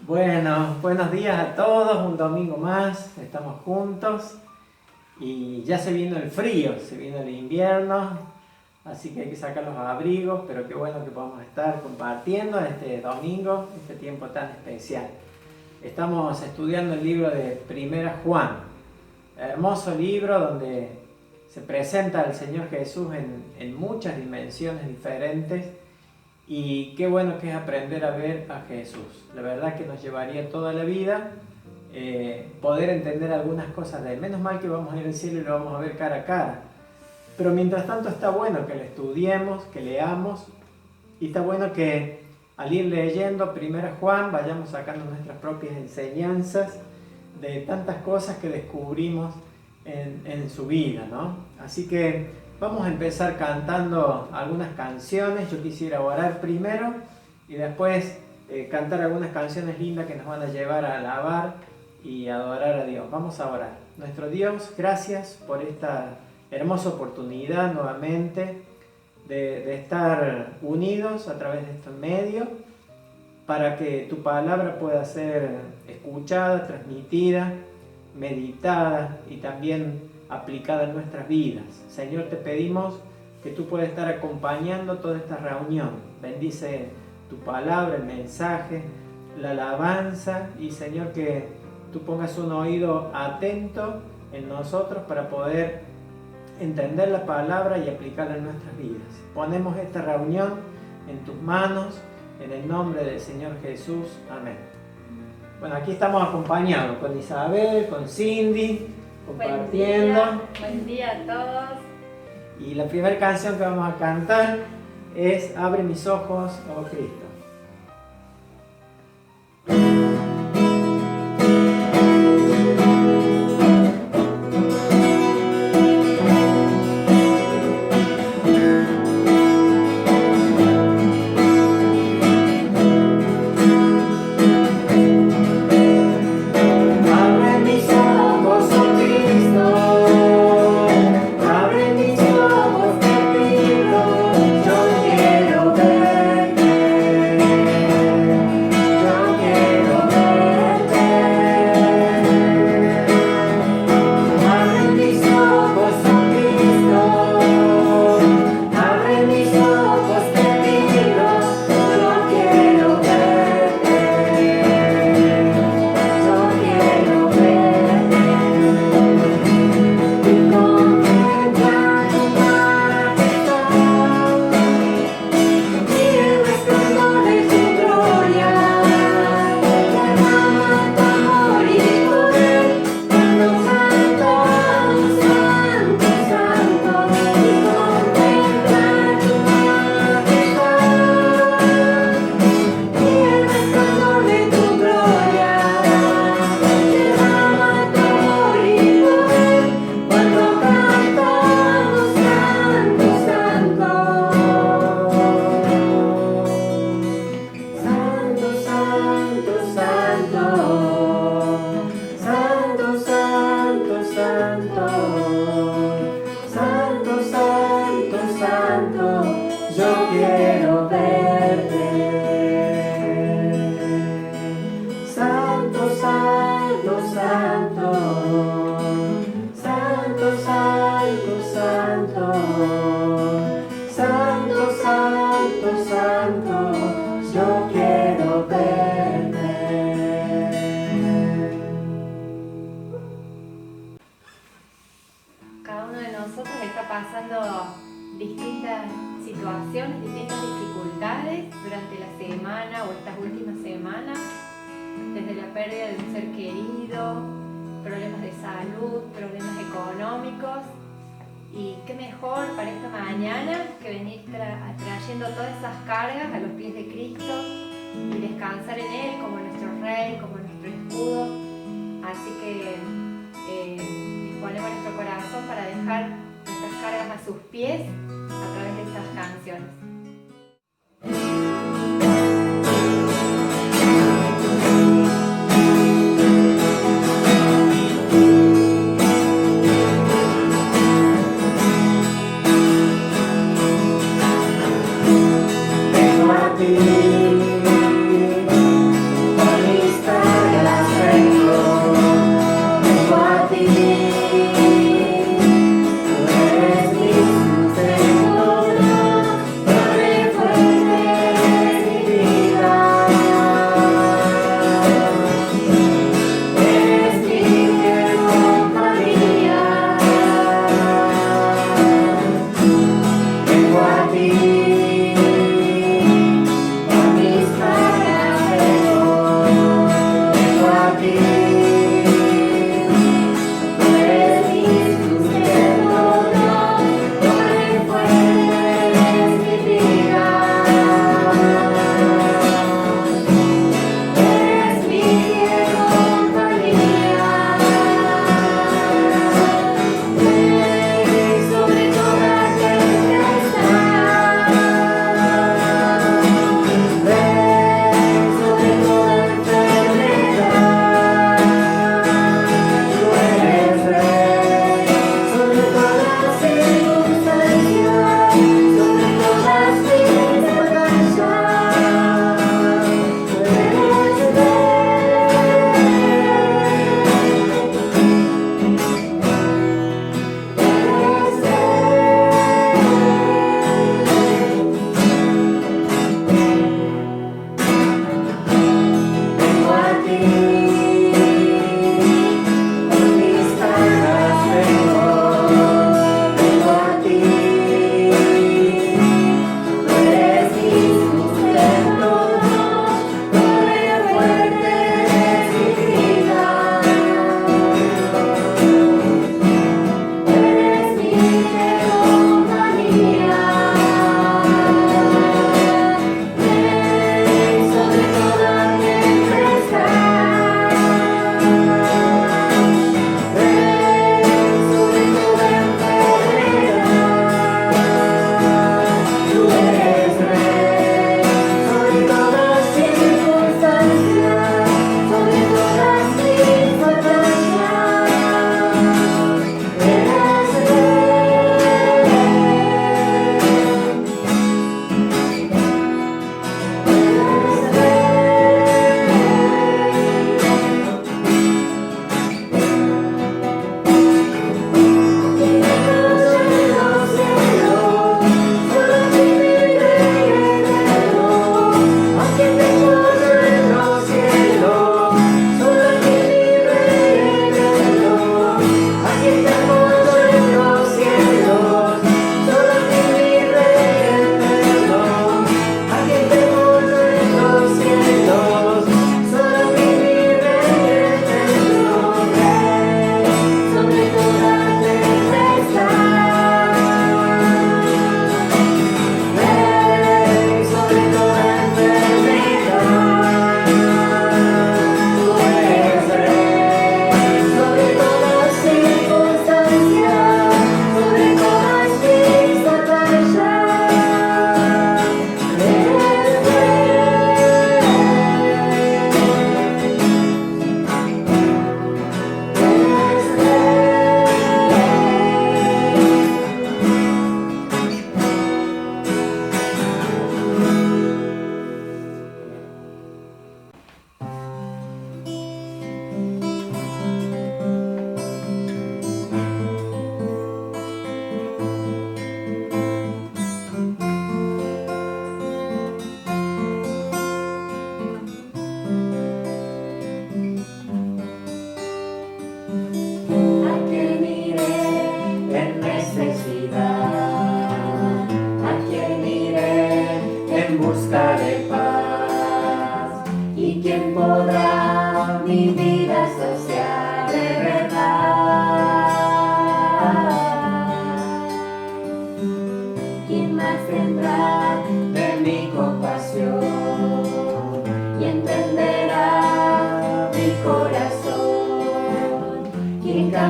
Bueno, buenos días a todos, un domingo más, estamos juntos y ya se vino el frío, se vino el invierno, así que hay que sacar los abrigos, pero qué bueno que podamos estar compartiendo este domingo, este tiempo tan especial. Estamos estudiando el libro de Primera Juan, hermoso libro donde se presenta al Señor Jesús en muchas dimensiones diferentes. Y qué bueno que es aprender a ver a Jesús. La verdad que nos llevaría toda la vida poder entender algunas cosas de él. Menos mal que vamos a ir al cielo y lo vamos a ver cara a cara. Pero mientras tanto está bueno que lo estudiemos, que leamos. Y está bueno que al ir leyendo Primera Juan vayamos sacando nuestras propias enseñanzas de tantas cosas que descubrimos en su vida, ¿no? Así que vamos a empezar cantando algunas canciones. Yo quisiera orar primero y después cantar algunas canciones lindas que nos van a llevar a alabar y adorar a Dios. Vamos a orar. Nuestro Dios, gracias por esta hermosa oportunidad nuevamente de estar unidos a través de estos medios para que tu palabra pueda ser escuchada, transmitida, meditada y también aplicada en nuestras vidas. Señor, te pedimos que tú puedas estar acompañando toda esta reunión. Bendice tu palabra, el mensaje, la alabanza y Señor, que tú pongas un oído atento en nosotros para poder entender la palabra y aplicarla en nuestras vidas. Ponemos esta reunión en tus manos, en el nombre del Señor Jesús. Amén. Bueno, aquí estamos acompañados con Isabel, con Cindy, compartiendo. Buen día a todos. Y la primera canción que vamos a cantar es Abre mis ojos, oh Cristo. Distintas dificultades durante la semana o estas últimas semanas, desde la pérdida de un ser querido, problemas de salud, problemas económicos, y qué mejor para esta mañana que venir trayendo todas esas cargas a los pies de Cristo y descansar en Él como nuestro Rey, como nuestro escudo. Así que disponemos nuestro corazón para dejar nuestras cargas a sus pies a través de estas canciones. Vengo a ti, con mis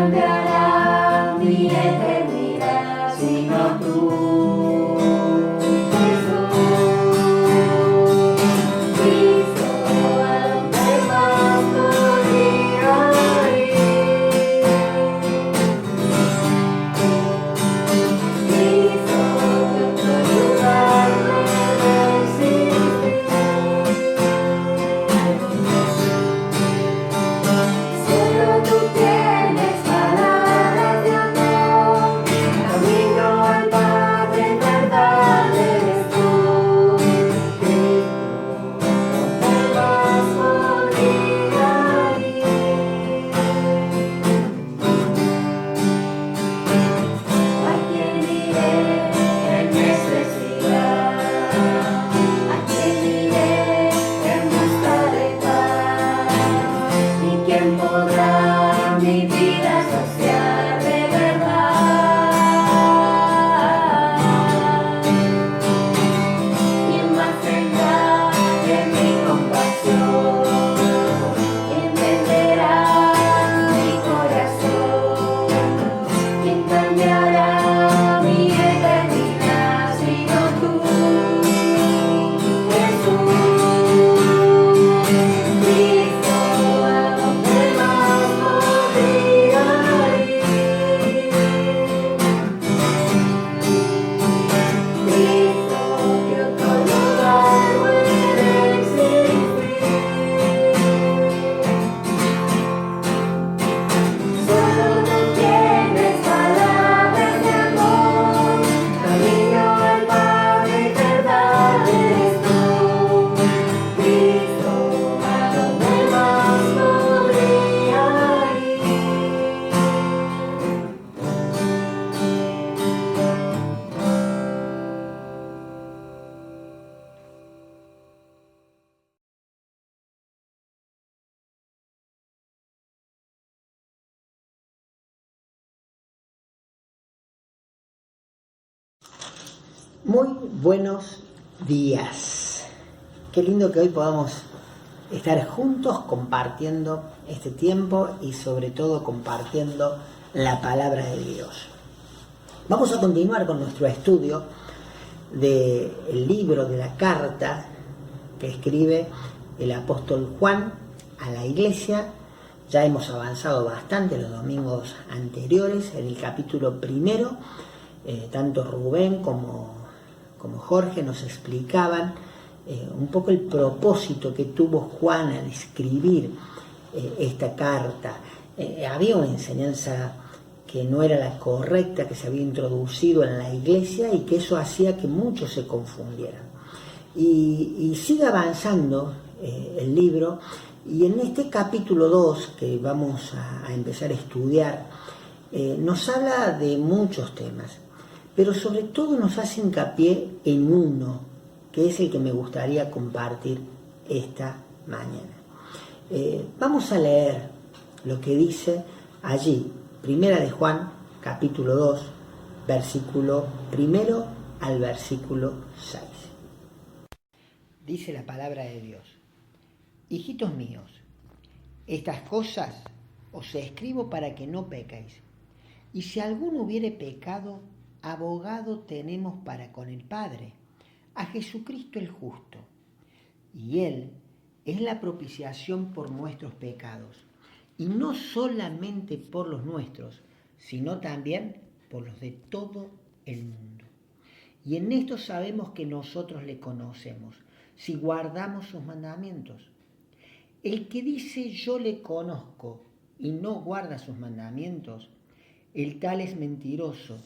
cambiará mi eternidad, sino tú. Muy buenos días. Qué lindo que hoy podamos estar juntos compartiendo este tiempo y sobre todo compartiendo la palabra de Dios. Vamos a continuar con nuestro estudio del libro de la carta que escribe el apóstol Juan a la iglesia. Ya hemos avanzado bastante los domingos anteriores en el capítulo primero. Tanto Rubén como Jorge nos explicaban un poco el propósito que tuvo Juan al escribir esta carta. Había una enseñanza que no era la correcta, que se había introducido en la iglesia y que eso hacía que muchos se confundieran. Y sigue avanzando el libro, y en este capítulo 2 que vamos a empezar a estudiar, nos habla de muchos temas, pero sobre todo nos hace hincapié en uno, que es el que me gustaría compartir esta mañana. Vamos a leer lo que dice allí, Primera de Juan, capítulo 2, versículo 1 al versículo 6. Dice la palabra de Dios: Hijitos míos, estas cosas os escribo para que no pequéis. Y si alguno hubiere pecado, abogado tenemos para con el Padre, a Jesucristo el justo. Y Él es la propiciación por nuestros pecados, y no solamente por los nuestros, sino también por los de todo el mundo. Y en esto sabemos que nosotros le conocemos, si guardamos sus mandamientos. El que dice yo le conozco y no guarda sus mandamientos, el tal es mentiroso,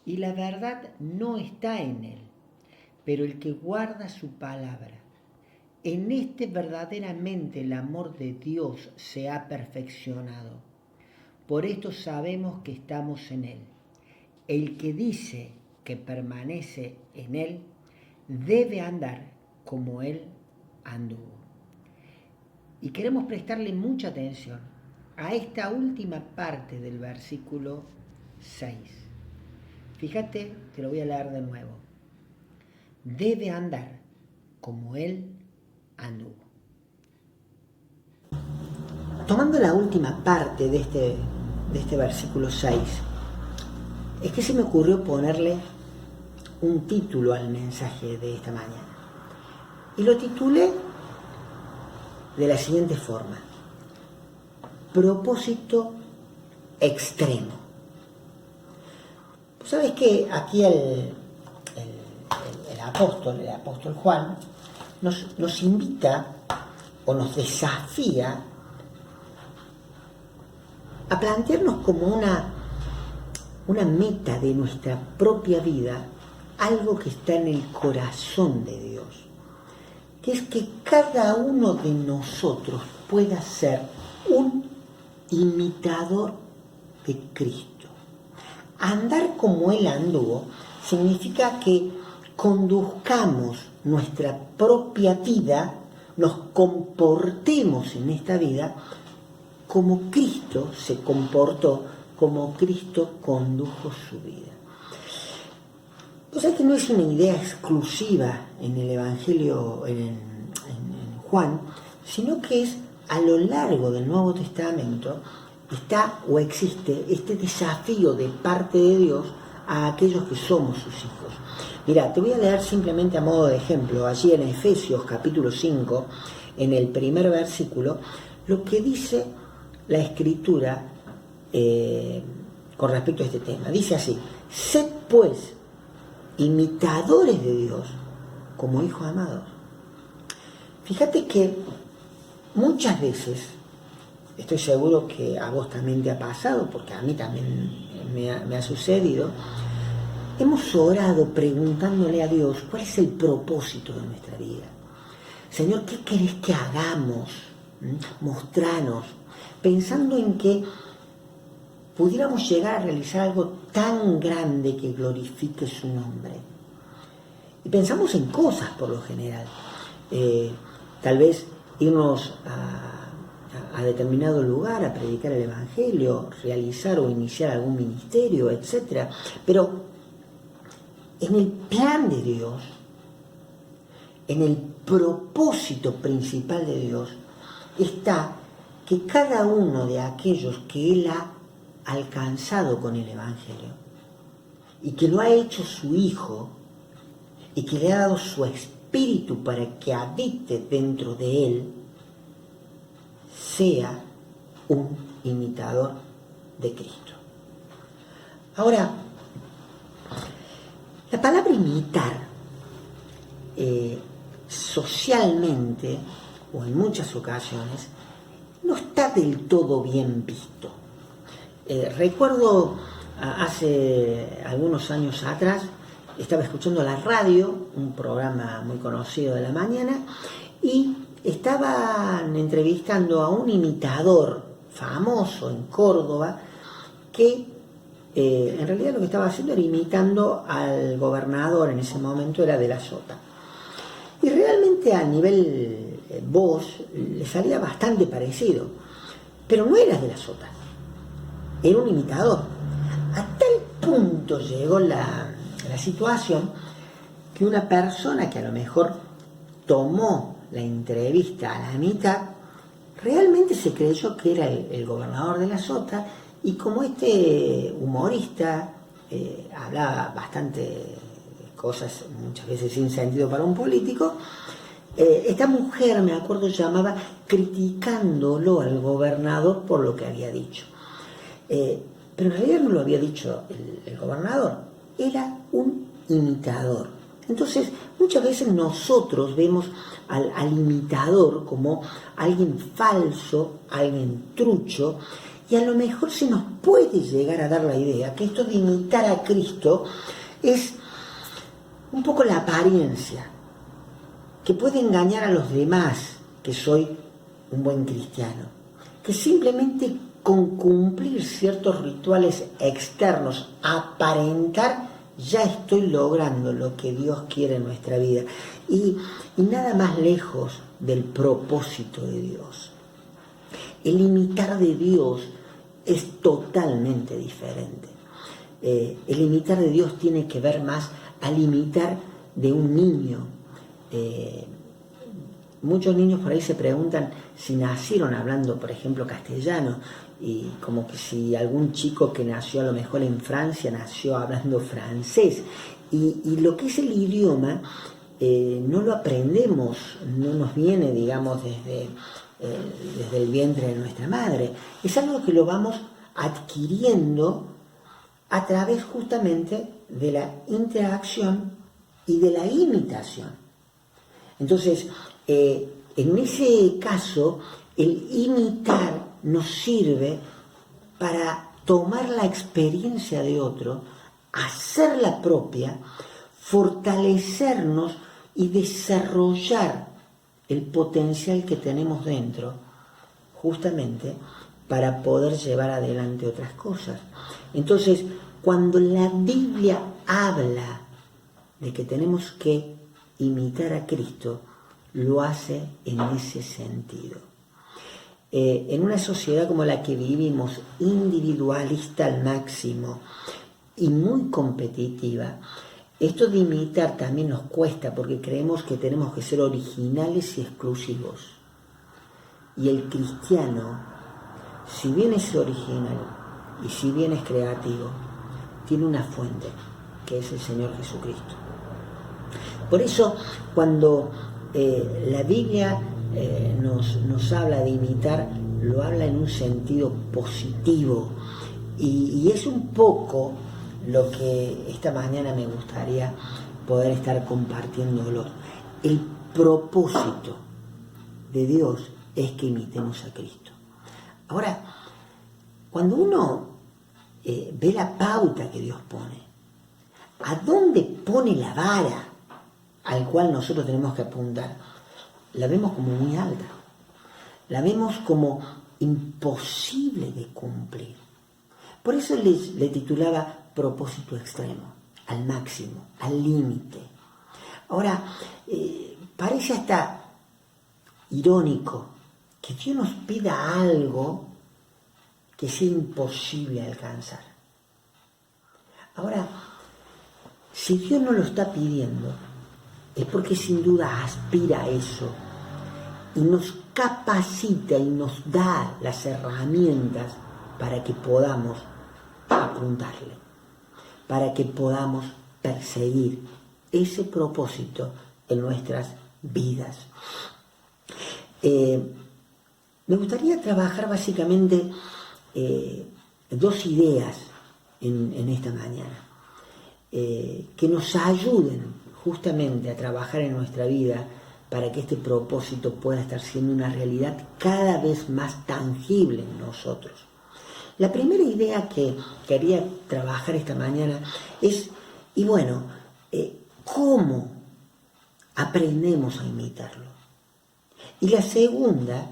y la verdad no está en él. Pero el que guarda su palabra, en este verdaderamente el amor de Dios se ha perfeccionado. Por esto sabemos que estamos en él. El que dice que permanece en él, debe andar como él anduvo. Y queremos prestarle mucha atención a esta última parte del versículo 6. Fíjate, te lo voy a leer de nuevo. Debe andar como él anduvo. Tomando la última parte de este de este versículo 6 es que se me ocurrió ponerle un título al mensaje de esta mañana. Y lo titulé de la siguiente forma: propósito extremo. ¿Sabes que aquí el apóstol Juan nos invita o nos desafía a plantearnos como una meta de nuestra propia vida, algo que está en el corazón de Dios, que es que cada uno de nosotros pueda ser un imitador de Cristo. Andar como Él anduvo significa que conduzcamos nuestra propia vida, nos comportemos en esta vida como Cristo se comportó, como Cristo condujo su vida. O sea que no es una idea exclusiva en el Evangelio, en Juan, sino que es a lo largo del Nuevo Testamento está o existe este desafío de parte de Dios a aquellos que somos sus hijos. Mira, te voy a leer simplemente a modo de ejemplo, allí en Efesios capítulo 5, en el primer versículo, lo que dice la Escritura con respecto a este tema. Dice así: sed pues imitadores de Dios como hijos amados. Fíjate que muchas veces, estoy seguro que a vos también te ha pasado, porque a mí también me ha sucedido, hemos orado preguntándole a Dios cuál es el propósito de nuestra vida. Señor, ¿qué querés que hagamos? Mostranos, pensando en que pudiéramos llegar a realizar algo tan grande que glorifique su nombre. Y pensamos en cosas por lo general. Tal vez irnos a determinado lugar a predicar el Evangelio, realizar o iniciar algún ministerio, etc. Pero en el plan de Dios, en el propósito principal de Dios, está que cada uno de aquellos que Él ha alcanzado con el Evangelio y que lo ha hecho su Hijo y que le ha dado su Espíritu para que habite dentro de Él, sea un imitador de Cristo. Ahora, la palabra imitar socialmente o en muchas ocasiones no está del todo bien visto. Recuerdo hace algunos años atrás, estaba escuchando la radio, un programa muy conocido de la mañana, y estaban entrevistando a un imitador famoso en Córdoba que en realidad lo que estaba haciendo era imitando al gobernador, en ese momento era de la Sota. Y realmente a nivel voz le salía bastante parecido, pero no era de la Sota, era un imitador. A tal punto llegó la situación que una persona que a lo mejor tomó la entrevista a la mitad realmente se creyó que era el gobernador de la Sota, y como este humorista hablaba bastante cosas muchas veces sin sentido para un político, esta mujer, me acuerdo, llamaba criticándolo al gobernador por lo que había dicho. Pero en realidad no lo había dicho el gobernador, era un imitador. Entonces, muchas veces nosotros vemos al imitador como alguien falso, alguien trucho, y a lo mejor se nos puede llegar a dar la idea que esto de imitar a Cristo es un poco la apariencia, que puede engañar a los demás que soy un buen cristiano, que simplemente con cumplir ciertos rituales externos, aparentar, ya estoy logrando lo que Dios quiere en nuestra vida, y nada más lejos del propósito de Dios. El imitar de Dios es totalmente diferente. El imitar de Dios tiene que ver más al imitar de un niño. muchos niños por ahí se preguntan si nacieron hablando, por ejemplo, castellano, y como que si algún chico que nació a lo mejor en Francia nació hablando francés. Y lo que es el idioma no lo aprendemos, no nos viene, digamos, desde el vientre de nuestra madre. Es algo que lo vamos adquiriendo a través justamente de la interacción y de la imitación. Entonces, en ese caso, el imitar nos sirve para tomar la experiencia de otro, hacerla propia, fortalecernos y desarrollar el potencial que tenemos dentro, justamente para poder llevar adelante otras cosas. Entonces, cuando la Biblia habla de que tenemos que imitar a Cristo, lo hace en ese sentido. En una sociedad como la que vivimos, individualista al máximo y muy competitiva, esto de imitar también nos cuesta porque creemos que tenemos que ser originales y exclusivos. Y el cristiano, si bien es original y si bien es creativo, tiene una fuente, que es el Señor Jesucristo. Por eso, cuando la Biblia nos habla de imitar, lo habla en un sentido positivo. Y es un poco lo que esta mañana me gustaría poder estar compartiéndolo. El propósito de Dios es que imitemos a Cristo. Ahora, cuando uno ve la pauta que Dios pone, ¿a dónde pone la vara al cual nosotros tenemos que apuntar? La vemos como muy alta, la vemos como imposible de cumplir. Por eso le titulaba propósito extremo, al máximo, al límite. Ahora, parece hasta irónico que Dios nos pida algo que sea imposible alcanzar. Ahora, si Dios no lo está pidiendo, es porque sin duda aspira a eso y nos capacita y nos da las herramientas para que podamos apuntarle, para que podamos perseguir ese propósito en nuestras vidas. Me gustaría trabajar básicamente dos ideas en esta mañana que nos ayuden justamente a trabajar en nuestra vida para que este propósito pueda estar siendo una realidad cada vez más tangible en nosotros. La primera idea que quería trabajar esta mañana es, ¿cómo aprendemos a imitarlo? Y la segunda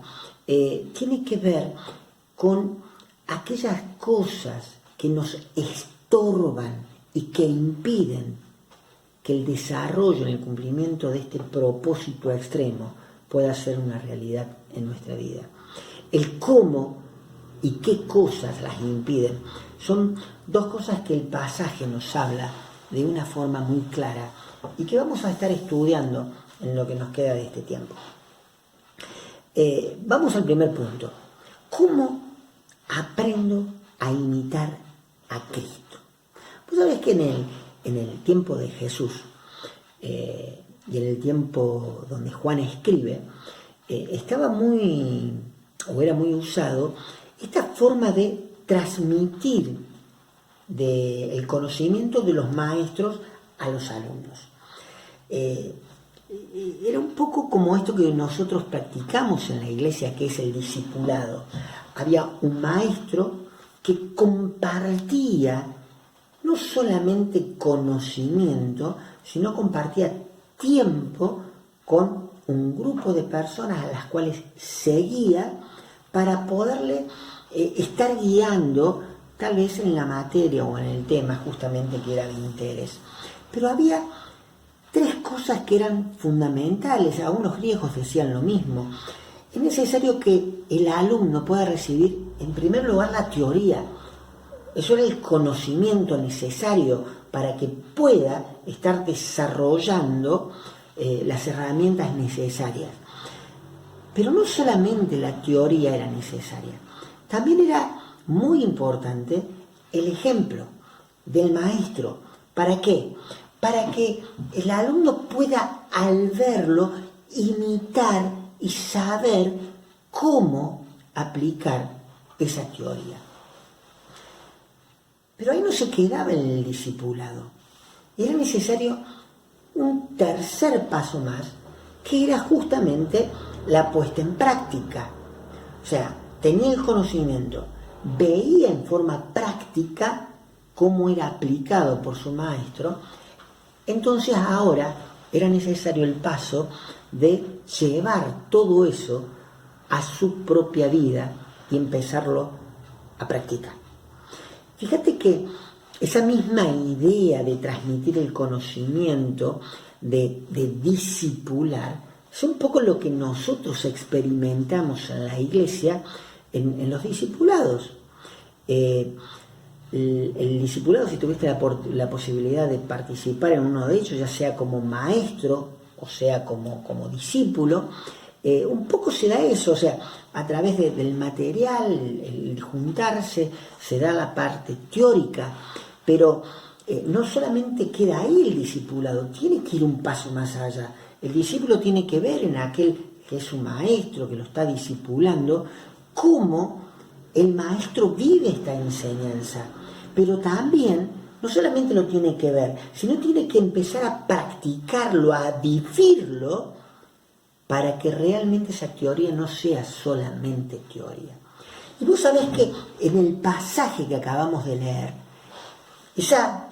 tiene que ver con aquellas cosas que nos estorban y que impiden que el desarrollo, el cumplimiento de este propósito extremo pueda ser una realidad en nuestra vida. El cómo y qué cosas las impiden son dos cosas que el pasaje nos habla de una forma muy clara y que vamos a estar estudiando en lo que nos queda de este tiempo. Vamos al primer punto. ¿Cómo aprendo a imitar a Cristo? Pues sabes que en el tiempo de Jesús y en el tiempo donde Juan escribe, era muy usado esta forma de transmitir el conocimiento de los maestros a los alumnos. Era un poco como esto que nosotros practicamos en la iglesia, que es el discipulado. Había un maestro que compartía no solamente conocimiento, sino compartía tiempo con un grupo de personas a las cuales seguía para poderle estar guiando tal vez en la materia o en el tema justamente que era de interés. Pero había tres cosas que eran fundamentales. Aún los griegos decían lo mismo. Es necesario que el alumno pueda recibir en primer lugar la teoría. Eso era el conocimiento necesario para que pueda estar desarrollando las herramientas necesarias. Pero no solamente la teoría era necesaria, también era muy importante el ejemplo del maestro. ¿Para qué? Para que el alumno pueda, al verlo, imitar y saber cómo aplicar esa teoría. Pero ahí no se quedaba en el discipulado. Era necesario un tercer paso más, que era justamente la puesta en práctica. O sea, tenía el conocimiento, veía en forma práctica cómo era aplicado por su maestro. Entonces ahora era necesario el paso de llevar todo eso a su propia vida y empezarlo a practicar. Fíjate que esa misma idea de transmitir el conocimiento, de discipular, es un poco lo que nosotros experimentamos en la iglesia en los discipulados. El discipulado, si tuviste la posibilidad de participar en uno de ellos, ya sea como maestro o sea como discípulo, un poco se da eso, o sea, a través del material, el juntarse, se da la parte teórica, pero no solamente queda ahí el discipulado, tiene que ir un paso más allá. El discípulo tiene que ver en aquel que es su maestro, que lo está discipulando, cómo el maestro vive esta enseñanza, pero también no solamente lo tiene que ver, sino tiene que empezar a practicarlo, a vivirlo, para que realmente esa teoría no sea solamente teoría. Y vos sabés que en el pasaje que acabamos de leer, esa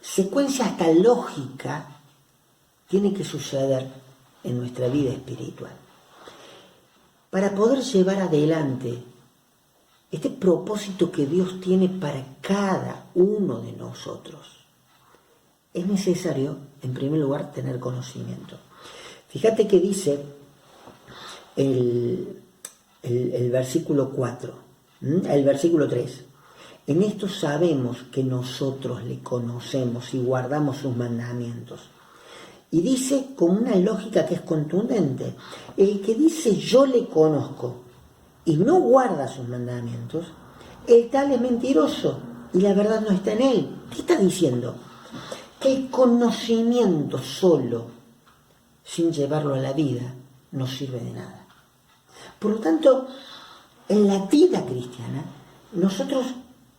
secuencia hasta lógica tiene que suceder en nuestra vida espiritual. Para poder llevar adelante este propósito que Dios tiene para cada uno de nosotros, es necesario, en primer lugar, tener conocimiento. Fíjate que dice el versículo 4, el versículo 3. En esto sabemos que nosotros le conocemos y guardamos sus mandamientos. Y dice con una lógica que es contundente. El que dice yo le conozco y no guarda sus mandamientos, el tal es mentiroso y la verdad no está en él. ¿Qué está diciendo? Que el conocimiento solo, sin llevarlo a la vida, no sirve de nada. Por lo tanto, en la vida cristiana, nosotros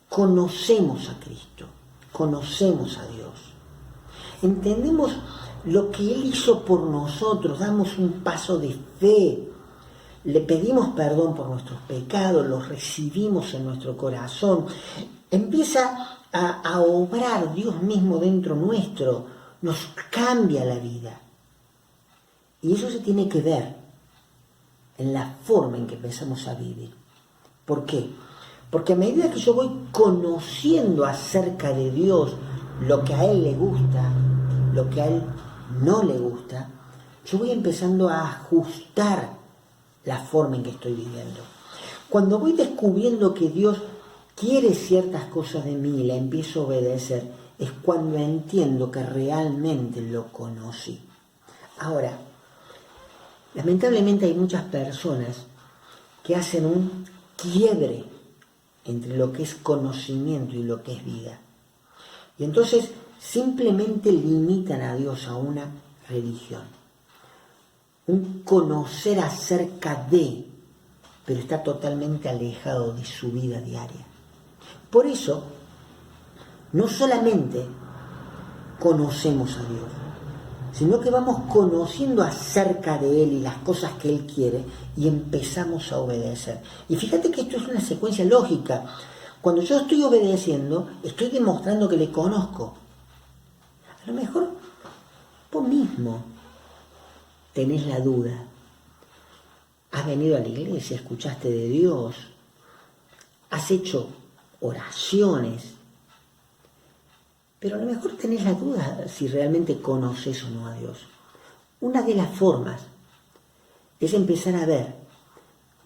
conocemos a Cristo, conocemos a Dios, entendemos lo que Él hizo por nosotros, damos un paso de fe, le pedimos perdón por nuestros pecados, los recibimos en nuestro corazón, empieza a obrar Dios mismo dentro nuestro, nos cambia la vida. Y eso se tiene que ver en la forma en que empezamos a vivir. ¿Por qué? Porque a medida que yo voy conociendo acerca de Dios, lo que a Él le gusta, lo que a Él no le gusta, yo voy empezando a ajustar la forma en que estoy viviendo. Cuando voy descubriendo que Dios quiere ciertas cosas de mí y la empiezo a obedecer, es cuando entiendo que realmente lo conocí. Ahora, lamentablemente hay muchas personas que hacen un quiebre entre lo que es conocimiento y lo que es vida. Y entonces simplemente limitan a Dios a una religión, un conocer acerca de, pero está totalmente alejado de su vida diaria. Por eso, no solamente conocemos a Dios, sino que vamos conociendo acerca de Él y las cosas que Él quiere y empezamos a obedecer. Y fíjate que esto es una secuencia lógica. Cuando yo estoy obedeciendo, estoy demostrando que le conozco. A lo mejor vos mismo tenés la duda. Has venido a la iglesia, escuchaste de Dios, has hecho oraciones, pero a lo mejor tenés la duda si realmente conoces o no a Dios. Una de las formas es empezar a ver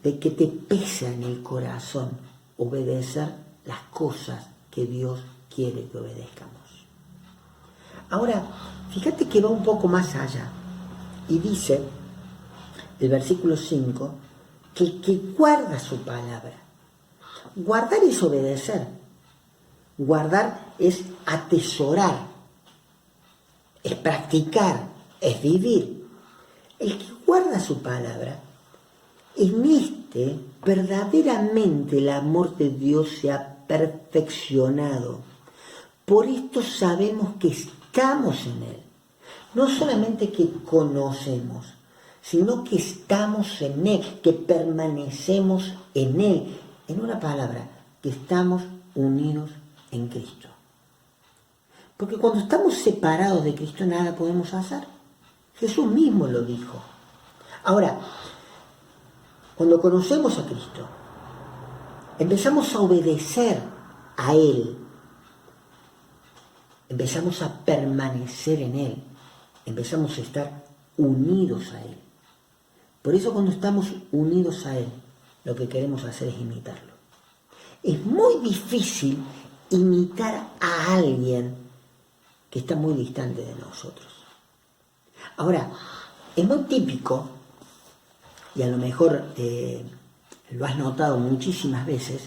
de que te pesa en el corazón obedecer las cosas que Dios quiere que obedezcamos. Ahora, fíjate que va un poco más allá y dice el versículo 5, que el que guarda su palabra. Guardar es obedecer. Guardar es atesorar, es practicar, es vivir. El que guarda su palabra, en este verdaderamente el amor de Dios se ha perfeccionado. Por esto sabemos que estamos en Él. No solamente que conocemos, sino que estamos en Él, que permanecemos en Él. En una palabra, que estamos unidos en Cristo. Porque cuando estamos separados de Cristo nada podemos hacer. Jesús mismo lo dijo. Ahora, cuando conocemos a Cristo, empezamos a obedecer a Él. Empezamos a permanecer en Él. Empezamos a estar unidos a Él. Por eso cuando estamos unidos a Él, lo que queremos hacer es imitarlo. Es muy difícil imitar a alguien que está muy distante de nosotros. Ahora, es muy típico, y a lo mejor lo has notado muchísimas veces,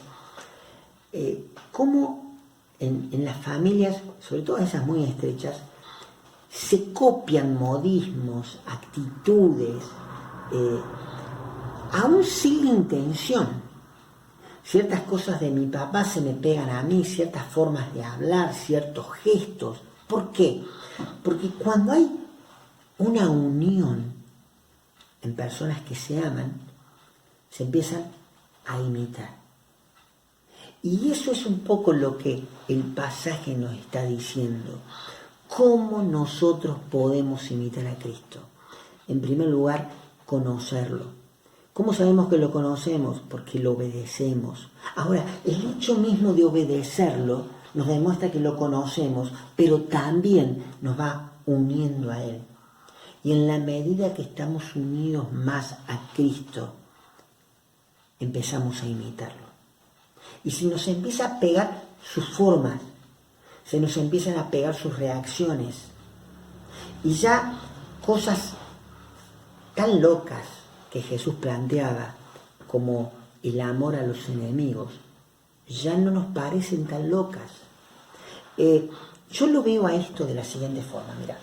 cómo en las familias, sobre todo esas muy estrechas, se copian modismos, actitudes, aún sin intención. Ciertas cosas de mi papá se me pegan a mí, ciertas formas de hablar, ciertos gestos. ¿Por qué? Porque cuando hay una unión en personas que se aman, se empiezan a imitar. Y eso es un poco lo que el pasaje nos está diciendo. ¿Cómo nosotros podemos imitar a Cristo? En primer lugar, conocerlo. ¿Cómo sabemos que lo conocemos? Porque lo obedecemos. Ahora, el hecho mismo de obedecerlo nos demuestra que lo conocemos, pero también nos va uniendo a Él. Y en la medida que estamos unidos más a Cristo, empezamos a imitarlo. Y si nos empieza a pegar sus formas, se nos empiezan a pegar sus reacciones, y ya cosas tan locas que Jesús planteaba, como el amor a los enemigos, ya no nos parecen tan locas. Yo lo veo a esto de la siguiente forma, mira.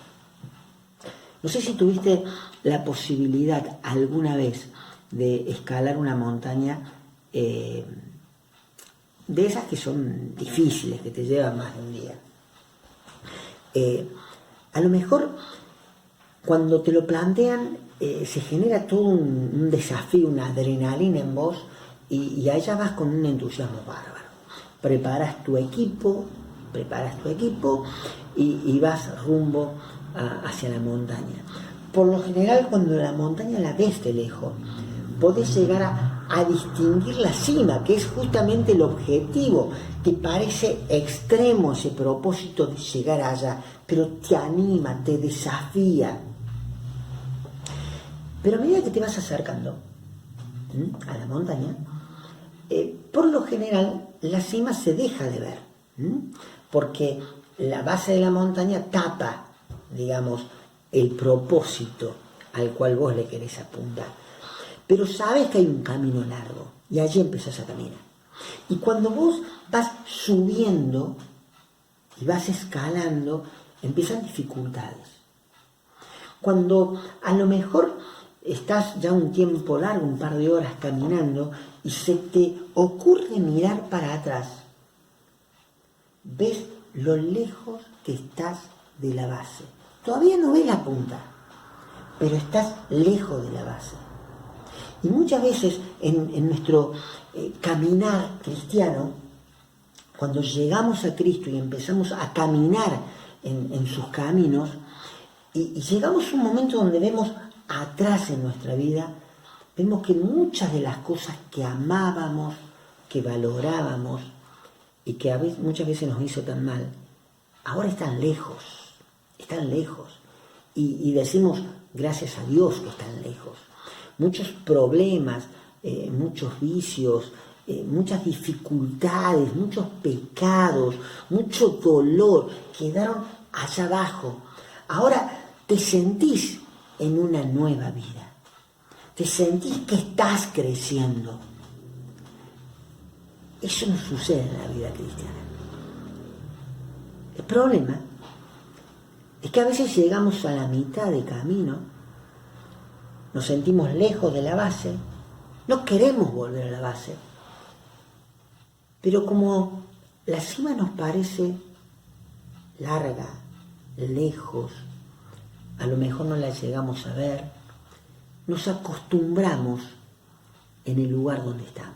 No sé si tuviste la posibilidad alguna vez de escalar una montaña de esas que son difíciles, que te llevan más de un día. A lo mejor cuando te lo plantean se genera todo un desafío, una adrenalina en vos y allá vas con un entusiasmo bárbaro. Preparas tu equipo y vas rumbo hacia la montaña. Por lo general, cuando la montaña la ves de lejos, podés llegar a distinguir la cima, que es justamente el objetivo. Te parece extremo ese propósito de llegar allá, pero te anima, te desafía. Pero a medida que te vas acercando a la montaña, por lo general la cima se deja de ver, porque la base de la montaña tapa, digamos, el propósito al cual vos le querés apuntar. Pero sabes que hay un camino largo y allí empezás a caminar. Y cuando vos vas subiendo y vas escalando, empiezan dificultades. Cuando a lo mejor estás ya un tiempo largo, un par de horas caminando, y se te ocurre mirar para atrás, ves lo lejos que estás de la base. Todavía no ves la punta, pero estás lejos de la base. Y muchas veces en nuestro caminar cristiano, cuando llegamos a Cristo y empezamos a caminar en sus caminos, y llegamos a un momento donde vemos atrás en nuestra vida, vemos que muchas de las cosas que amábamos, que valorábamos y que muchas veces nos hizo tan mal, ahora están lejos. Y decimos, gracias a Dios que están lejos. Muchos problemas, muchos vicios, muchas dificultades, muchos pecados, mucho dolor quedaron allá abajo. Ahora te sentís en una nueva vida. te sentís que estás creciendo. Eso no sucede en la vida cristiana. El problema es que a veces llegamos a la mitad de camino, nos sentimos lejos de la base, no queremos volver a la base, pero como la cima nos parece larga, lejos, a lo mejor no la llegamos a ver, nos acostumbramos en el lugar donde estamos.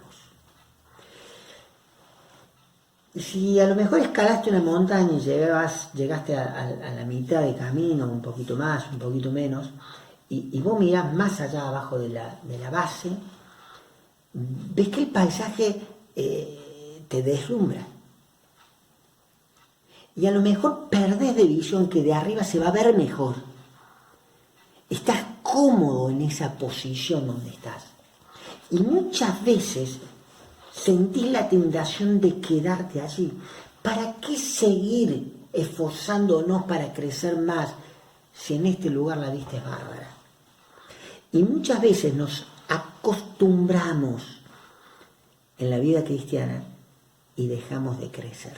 Si a lo mejor escalaste una montaña y llegaste a la mitad de camino, un poquito más, un poquito menos, y vos mirás más allá abajo de la base, ves que el paisaje te deslumbra. Y a lo mejor perdés de visión que de arriba se va a ver mejor. Estás cómodo en esa posición donde estás. Y muchas veces sentís la tentación de quedarte allí. ¿Para qué seguir esforzándonos para crecer más si en este lugar la vista es bárbara? Y muchas veces nos acostumbramos en la vida cristiana y dejamos de crecer.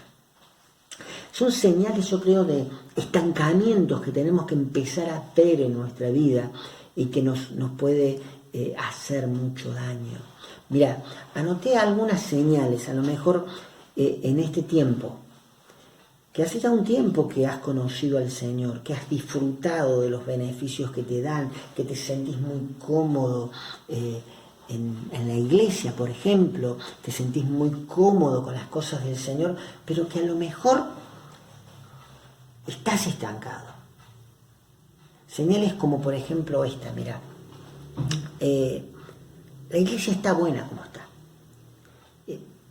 Son señales, yo creo, de estancamientos que tenemos que empezar a ver en nuestra vida y que nos puede hacer mucho daño. Mira, anoté algunas señales, a lo mejor en este tiempo, que hace ya un tiempo que has conocido al Señor, que has disfrutado de los beneficios que te dan, que te sentís muy cómodo en la iglesia, por ejemplo, te sentís muy cómodo con las cosas del Señor, pero que a lo mejor estás estancado. Señales como por ejemplo esta, mira, la iglesia está buena como está.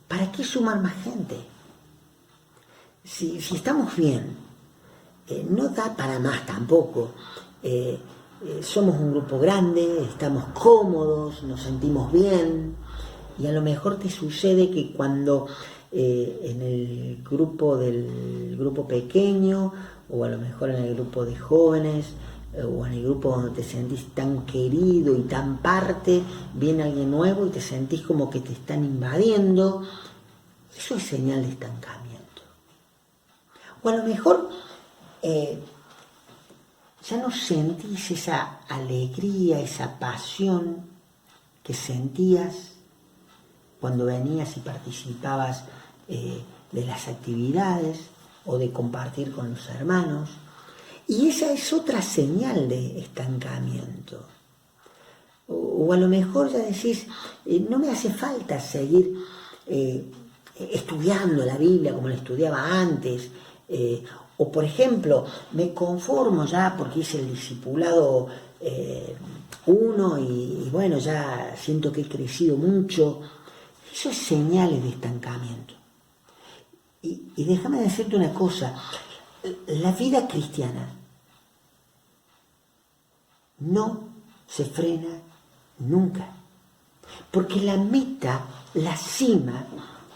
¿Para qué sumar más gente? Si estamos bien, no da para más tampoco. Somos un grupo grande, estamos cómodos, nos sentimos bien, y a lo mejor te sucede que cuando en el grupo pequeño, o a lo mejor en el grupo de jóvenes, o en el grupo donde te sentís tan querido y tan parte, viene alguien nuevo y te sentís como que te están invadiendo. Eso es señal de estancamiento. O a lo mejor ya no sentís esa alegría, esa pasión que sentías cuando venías y participabas de las actividades o de compartir con los hermanos. Y esa es otra señal de estancamiento. O a lo mejor ya decís, no me hace falta seguir estudiando la Biblia como la estudiaba antes. O por ejemplo, me conformo ya porque hice el discipulado 1 y bueno, ya siento que he crecido mucho. Eso es señales de estancamiento. Y déjame decirte una cosa, la vida cristiana no se frena nunca, porque la meta, la cima,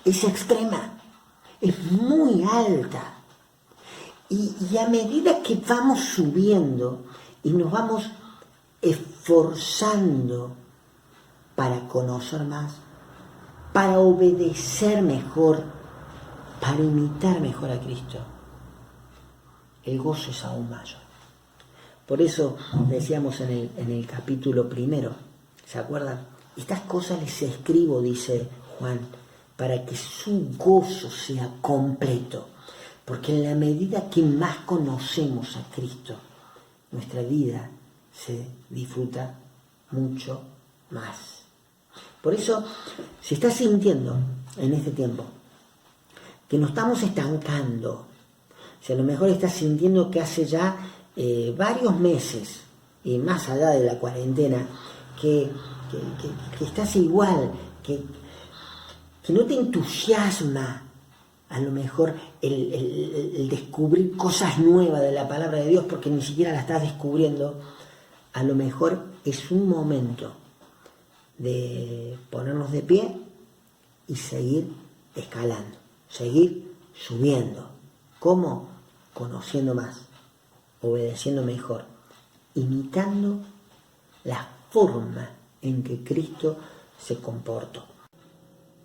es extrema, es muy alta. Y a medida que vamos subiendo y nos vamos esforzando para conocer más, para obedecer mejor, para imitar mejor a Cristo, el gozo es aún mayor. Por eso decíamos en el capítulo 1, ¿se acuerdan? Estas cosas les escribo, dice Juan, para que su gozo sea completo. Porque en la medida que más conocemos a Cristo, nuestra vida se disfruta mucho más. Por eso, si estás sintiendo en este tiempo que nos estamos estancando, si a lo mejor estás sintiendo que hace ya varios meses, y más allá de la cuarentena, que estás igual, que no te entusiasma a lo mejor el descubrir cosas nuevas de la palabra de Dios, porque ni siquiera la estás descubriendo, a lo mejor es un momento de ponernos de pie y seguir escalando, seguir subiendo. ¿Cómo? Conociendo más, obedeciendo mejor, imitando la forma en que Cristo se comportó.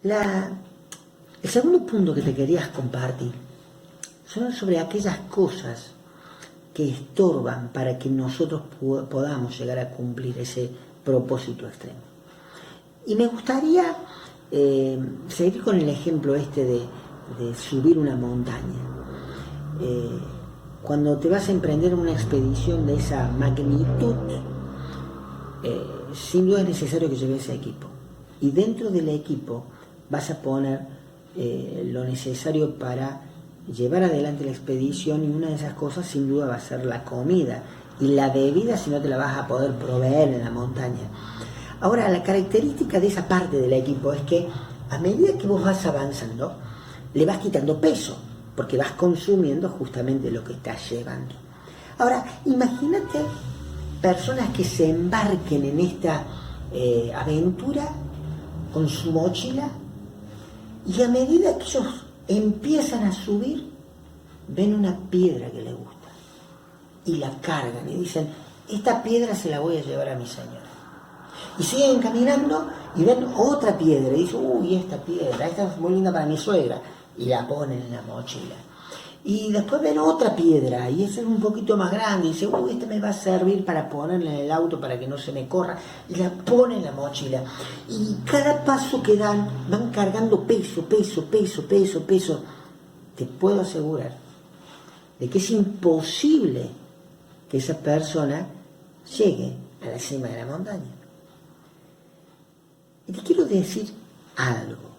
El segundo punto que te querías compartir son sobre aquellas cosas que estorban para que nosotros podamos llegar a cumplir ese propósito extremo. Y me gustaría seguir con el ejemplo de subir una montaña. Cuando te vas a emprender una expedición de esa magnitud, sin duda es necesario que lleves ese equipo. Y dentro del equipo vas a poner lo necesario para llevar adelante la expedición, y una de esas cosas sin duda va a ser la comida y la bebida, si no te la vas a poder proveer en la montaña. Ahora, la característica de esa parte del equipo es que a medida que vos vas avanzando, le vas quitando peso, porque vas consumiendo justamente lo que estás llevando. Ahora, imagínate personas que se embarquen en esta aventura con su mochila, y a medida que ellos empiezan a subir, ven una piedra que les gusta y la cargan y dicen: esta piedra se la voy a llevar a mi señora. Y siguen caminando y ven otra piedra y dicen: uy, esta piedra, esta es muy linda para mi suegra, y la ponen en la mochila. Y después ven otra piedra y esa es un poquito más grande y dicen: uy, esta me va a servir para ponerla en el auto para que no se me corra, y la ponen en la mochila. Y cada paso que dan van cargando peso. Te puedo asegurar de que es imposible que esa persona llegue a la cima de la montaña. Y te quiero decir algo,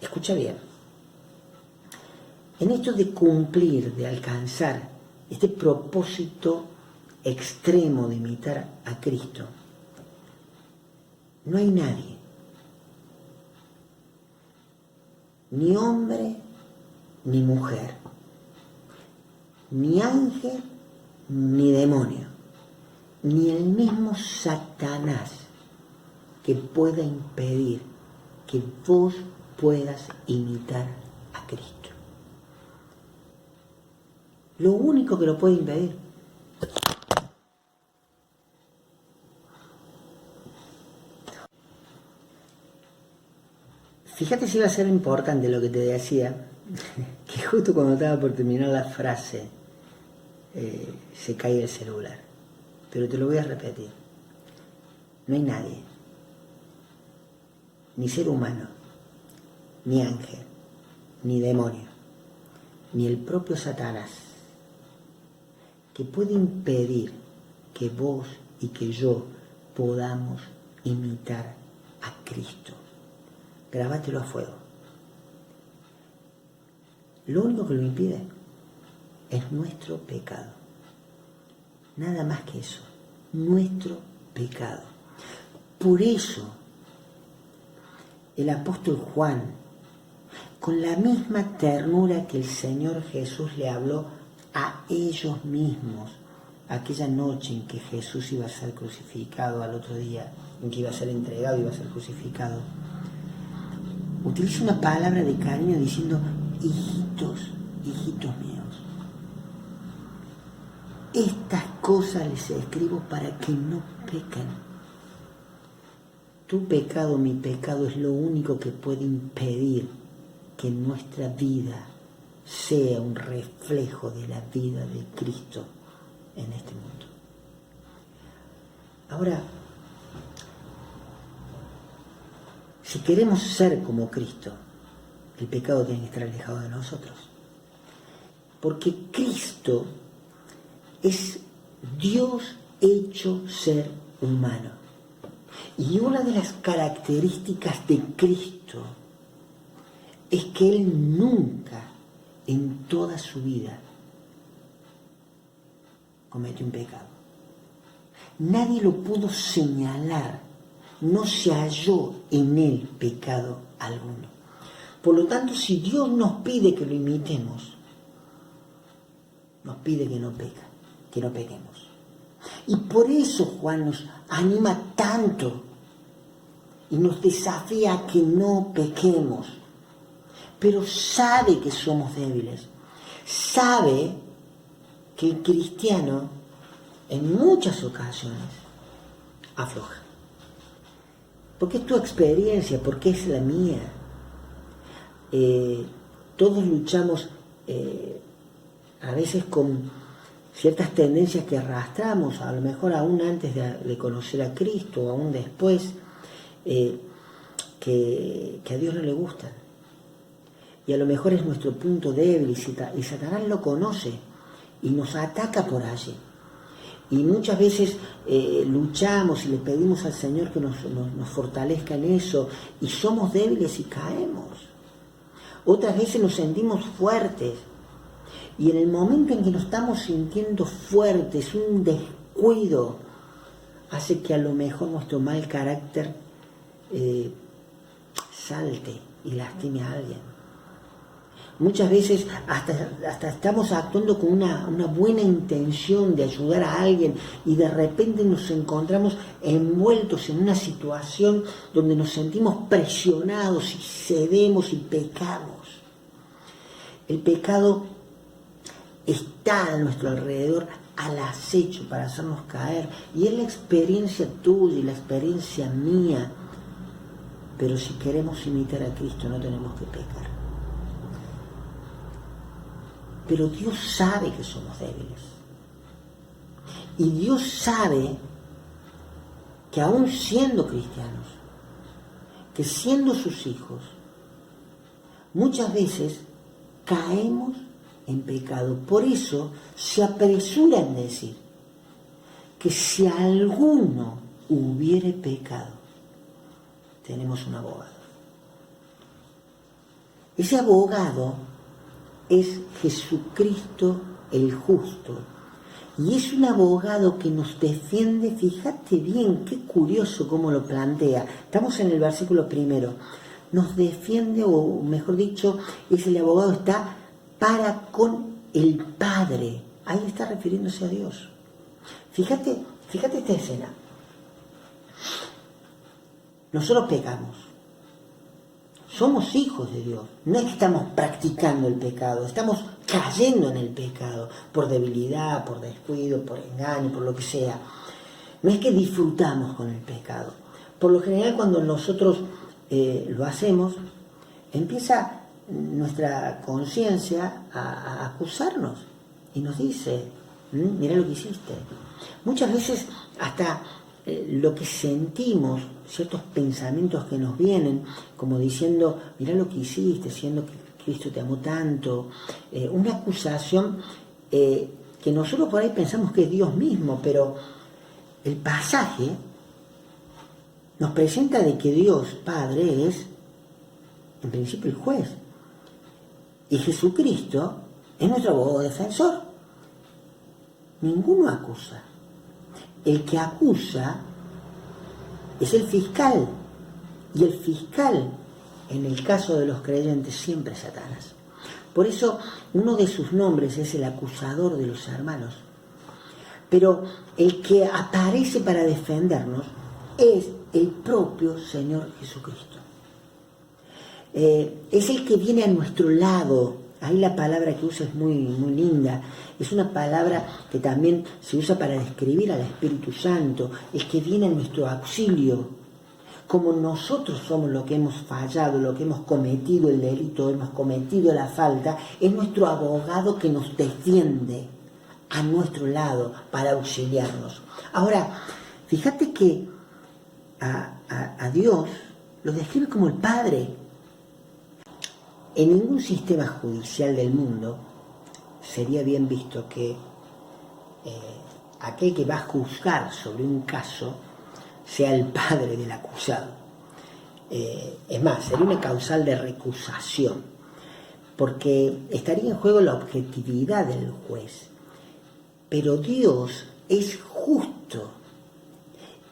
escucha bien. En esto de cumplir, de alcanzar este propósito extremo de imitar a Cristo, no hay nadie, ni hombre ni mujer, ni ángel ni demonio, ni el mismo Satanás que pueda impedir que vos puedas imitar a Cristo. Lo único que lo puede impedir fíjate si va a ser importante lo que te decía, que justo cuando estaba por terminar la frase se cae el celular, pero te lo voy a repetir. No hay nadie, ni ser humano, ni ángel, ni demonio, ni el propio Satanás, que puede impedir que vos y que yo podamos imitar a Cristo. Grábatelo a fuego. Lo único que lo impide es nuestro pecado. Nada más que eso, nuestro pecado. Por eso, el apóstol Juan, con la misma ternura que el Señor Jesús le habló a ellos mismos, aquella noche en que Jesús iba a ser crucificado, al otro día en que iba a ser entregado, iba a ser crucificado, utiliza una palabra de cariño diciendo: hijitos, hijitos míos, estas cosas les escribo para que no pequen. Tu pecado, mi pecado, es lo único que puede impedir que nuestra vida sea un reflejo de la vida de Cristo en este mundo. Ahora, si queremos ser como Cristo, el pecado tiene que estar alejado de nosotros. Porque Cristo es Dios hecho ser humano. Y una de las características de Cristo es que Él nunca en toda su vida cometió un pecado. Nadie lo pudo señalar, no se halló en Él pecado alguno. Por lo tanto, si Dios nos pide que lo imitemos, nos pide que no pequemos. Y por eso Juan nos anima tanto y nos desafía a que no pequemos. Pero sabe que somos débiles. Sabe que el cristiano en muchas ocasiones afloja. porque es tu experiencia, porque es la mía. Todos luchamos a veces con ciertas tendencias que arrastramos, a lo mejor aún antes de conocer a Cristo, o aún después, que a Dios no le gustan. Y a lo mejor es nuestro punto débil, y Satanás lo conoce y nos ataca por allí. Y muchas veces luchamos y le pedimos al Señor que nos fortalezca en eso, y somos débiles y caemos. Otras veces nos sentimos fuertes, y en el momento en que nos estamos sintiendo fuertes, un descuido hace que a lo mejor nuestro mal carácter salte y lastime a alguien. Muchas veces hasta estamos actuando con una buena intención de ayudar a alguien, y de repente nos encontramos envueltos en una situación donde nos sentimos presionados y cedemos y pecamos. El pecado está a nuestro alrededor al acecho para hacernos caer, y es la experiencia tuya y la experiencia mía. Pero si queremos imitar a Cristo no tenemos que pecar. Pero Dios sabe que somos débiles. Y Dios sabe que aún siendo cristianos, que siendo sus hijos, muchas veces caemos en pecado. Por eso se apresura en decir que si alguno hubiere pecado, tenemos un abogado. Ese abogado es Jesucristo el justo, y es un abogado que nos defiende. Fíjate bien, qué curioso cómo lo plantea. Estamos en el versículo 1. Nos defiende, o mejor dicho, es el abogado está para con el Padre. Ahí está refiriéndose a Dios. Fíjate esta escena. Nosotros pecamos. Somos hijos de Dios. No es que estamos practicando el pecado, estamos cayendo en el pecado por debilidad, por descuido, por engaño, por lo que sea. No es que disfrutamos con el pecado. Por lo general, cuando nosotros lo hacemos, empieza nuestra conciencia a acusarnos y nos dice: mira lo que hiciste. Muchas veces hasta lo que sentimos, ciertos pensamientos que nos vienen, como diciendo: mira lo que hiciste, siendo que Cristo te amó tanto, una acusación que nosotros por ahí pensamos que es Dios mismo, pero el pasaje nos presenta de que Dios Padre es en principio el juez, y Jesucristo es nuestro abogado defensor. Ninguno acusa. El que acusa es el fiscal, y el fiscal, en el caso de los creyentes, siempre es Satanás. Por eso uno de sus nombres es el acusador de los hermanos. Pero el que aparece para defendernos es el propio Señor Jesucristo. Es el que viene a nuestro lado. Ahí la palabra que usa es muy, muy linda. Es una palabra que también se usa para describir al Espíritu Santo, el que viene a nuestro auxilio. Como nosotros somos los que hemos fallado, lo que hemos cometido el delito, hemos cometido la falta, es nuestro abogado que nos defiende a nuestro lado para auxiliarnos. Ahora, fíjate que a Dios lo describe como el Padre. En ningún sistema judicial del mundo sería bien visto que aquel que va a juzgar sobre un caso sea el padre del acusado. Es más, sería una causal de recusación, porque estaría en juego la objetividad del juez. Pero Dios es justo,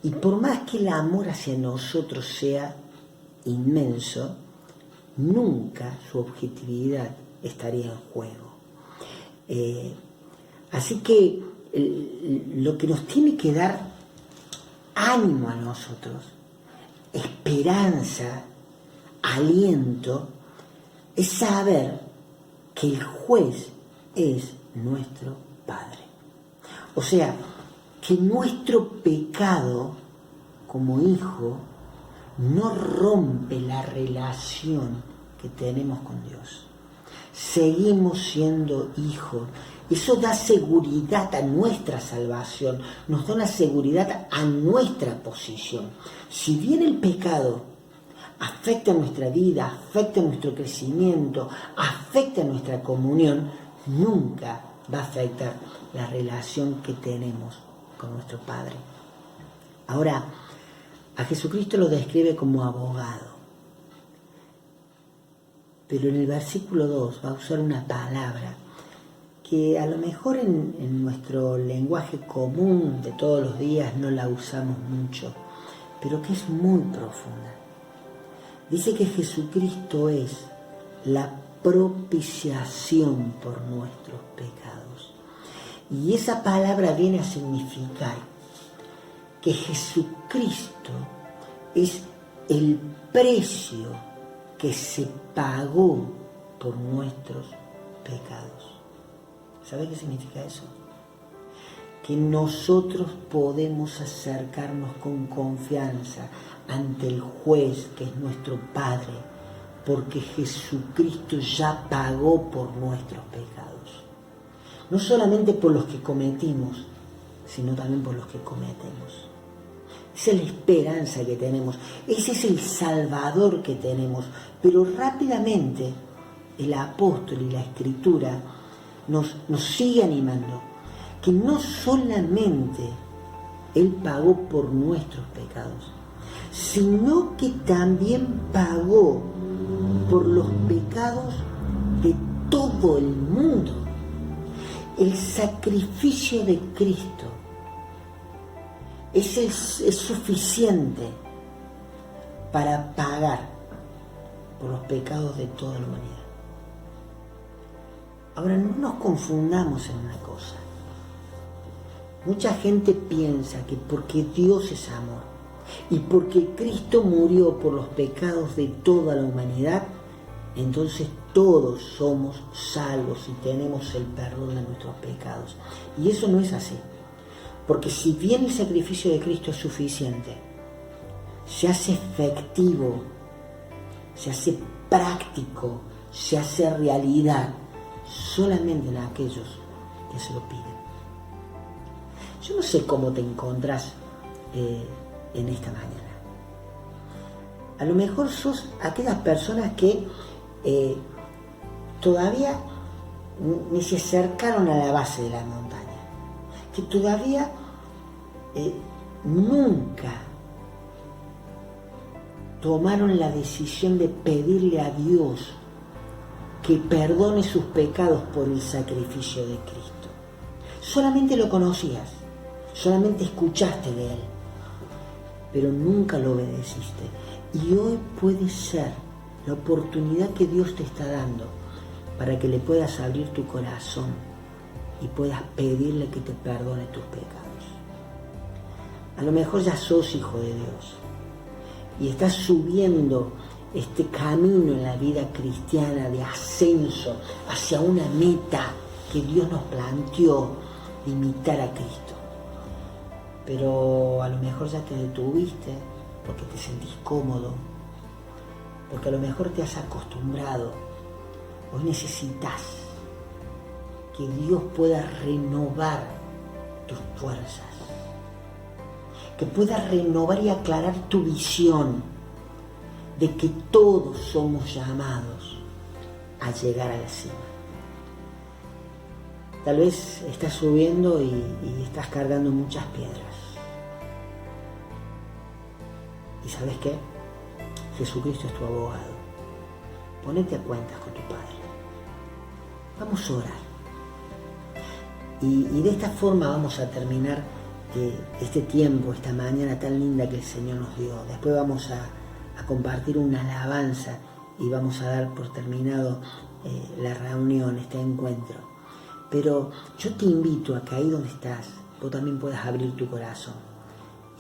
y por más que el amor hacia nosotros sea inmenso, nunca su objetividad estaría en juego. Así que lo que nos tiene que dar ánimo a nosotros, esperanza, aliento, es saber que el juez es nuestro Padre. O sea, que nuestro pecado como hijo no rompe la relación que tenemos con Dios. Seguimos siendo hijos. Eso da seguridad a nuestra salvación, nos da una seguridad a nuestra posición. Si bien el pecado afecta nuestra vida, afecta nuestro crecimiento, afecta nuestra comunión, nunca va a afectar la relación que tenemos con nuestro Padre. Ahora, a Jesucristo lo describe como abogado. Pero en el versículo 2 va a usar una palabra que a lo mejor en nuestro lenguaje común de todos los días no la usamos mucho, pero que es muy profunda. Dice que Jesucristo es la propiciación por nuestros pecados. Y esa palabra viene a significar que Jesucristo es el precio que se pagó por nuestros pecados. ¿Sabe qué significa eso? Que nosotros podemos acercarnos con confianza ante el juez que es nuestro Padre, porque Jesucristo ya pagó por nuestros pecados. No solamente por los que cometimos, sino también por los que cometemos. Esa es la esperanza que tenemos, ese es el Salvador que tenemos. Pero rápidamente el apóstol y la Escritura nos sigue animando que no solamente Él pagó por nuestros pecados, sino que también pagó por los pecados de todo el mundo. El sacrificio de Cristo es suficiente para pagar por los pecados de toda la humanidad. Ahora, no nos confundamos en una cosa. Mucha gente piensa que porque Dios es amor y porque Cristo murió por los pecados de toda la humanidad, entonces todos somos salvos y tenemos el perdón de nuestros pecados. Y eso no es así. Porque si bien el sacrificio de Cristo es suficiente, se hace efectivo, se hace práctico, se hace realidad solamente en aquellos que se lo piden. Yo no sé cómo te encontrás en esta mañana. A lo mejor sos aquellas personas que todavía ni se acercaron a la base de la montaña, que todavía nunca tomaron la decisión de pedirle a Dios que perdone sus pecados por el sacrificio de Cristo. Solamente lo conocías, solamente escuchaste de Él, pero nunca lo obedeciste. Y hoy puede ser la oportunidad que Dios te está dando para que le puedas abrir tu corazón y puedas pedirle que te perdone tus pecados. A lo mejor ya sos hijo de Dios y estás subiendo este camino en la vida cristiana de ascenso hacia una meta que Dios nos planteó, de imitar a Cristo. Pero a lo mejor ya te detuviste porque te sentís cómodo, porque a lo mejor te has acostumbrado. Hoy necesitas que Dios pueda renovar tus fuerzas, que pueda renovar y aclarar tu visión de que todos somos llamados a llegar a la cima. Tal vez estás subiendo y estás cargando muchas piedras. ¿Y sabes qué? Jesucristo es tu abogado. Ponete a cuentas con tu Padre. Vamos a orar. Y de esta forma vamos a terminar este tiempo, esta mañana tan linda que el Señor nos dio. Después vamos a compartir una alabanza y vamos a dar por terminado la reunión, este encuentro. Pero yo te invito a que ahí donde estás, vos también puedas abrir tu corazón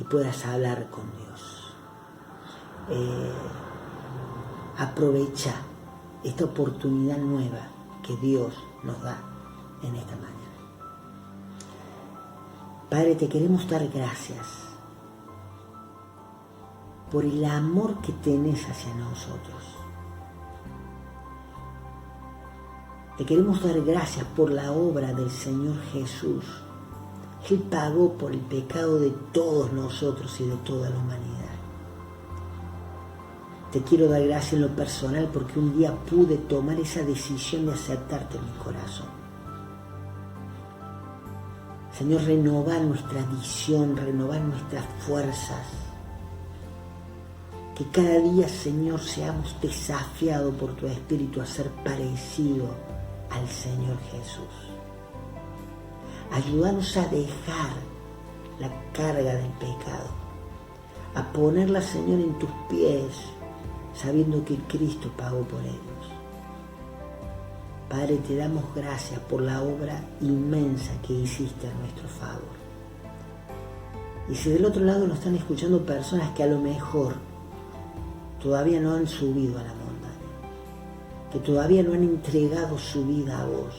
y puedas hablar con Dios. Aprovecha esta oportunidad nueva que Dios nos da en esta mañana. Padre, te queremos dar gracias por el amor que tenés hacia nosotros. Te queremos dar gracias por la obra del Señor Jesús. Él pagó por el pecado de todos nosotros y de toda la humanidad. Te quiero dar gracias en lo personal porque un día pude tomar esa decisión de aceptarte en mi corazón. Señor, renovar nuestra visión, renovar nuestras fuerzas. Que cada día, Señor, seamos desafiados por tu Espíritu a ser parecido al Señor Jesús. Ayúdanos a dejar la carga del pecado, a ponerla, Señor, en tus pies, sabiendo que Cristo pagó por ellos. Padre, te damos gracias por la obra inmensa que hiciste a nuestro favor. Y si del otro lado nos están escuchando personas que a lo mejor todavía no han subido a la montaña, que todavía no han entregado su vida a vos,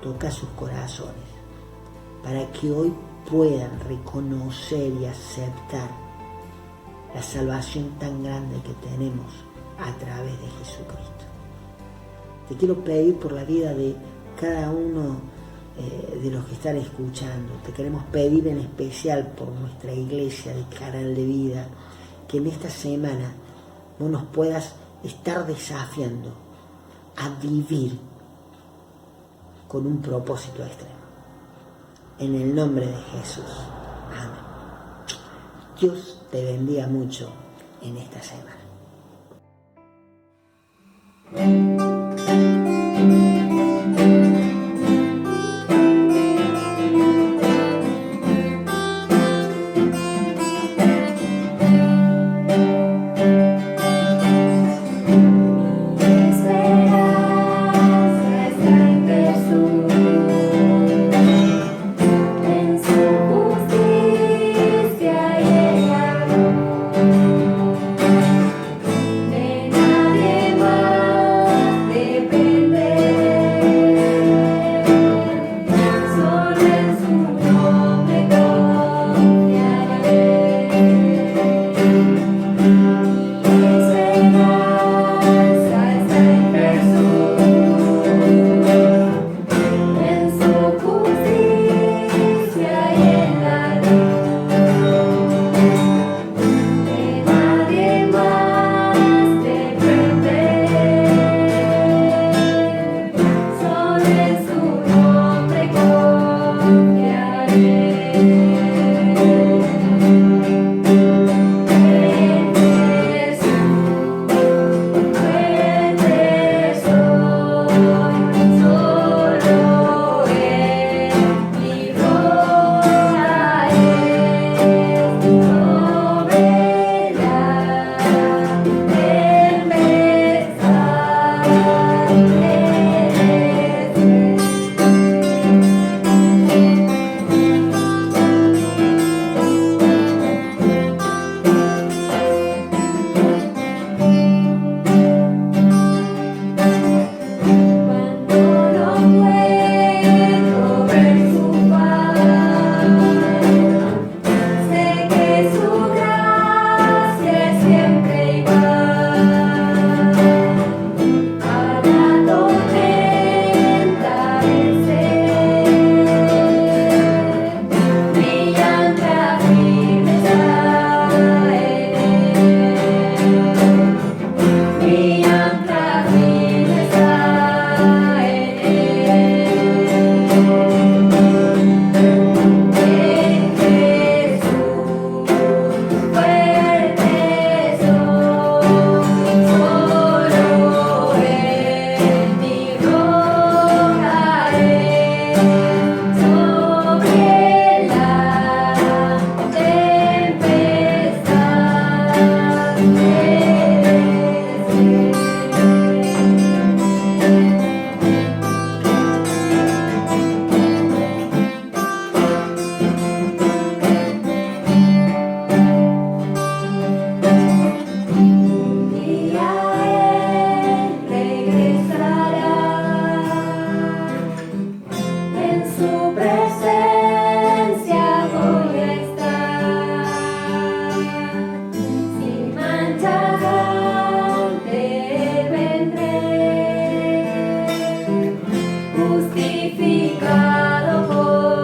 toca sus corazones para que hoy puedan reconocer y aceptar la salvación tan grande que tenemos a través de Jesucristo. Te quiero pedir por la vida de cada uno de los que están escuchando. Te queremos pedir en especial por nuestra iglesia de Canal de Vida, que en esta semana vos nos puedas estar desafiando a vivir con un propósito extremo. En el nombre de Jesús. Amén. Dios te bendiga mucho en esta semana. purificado por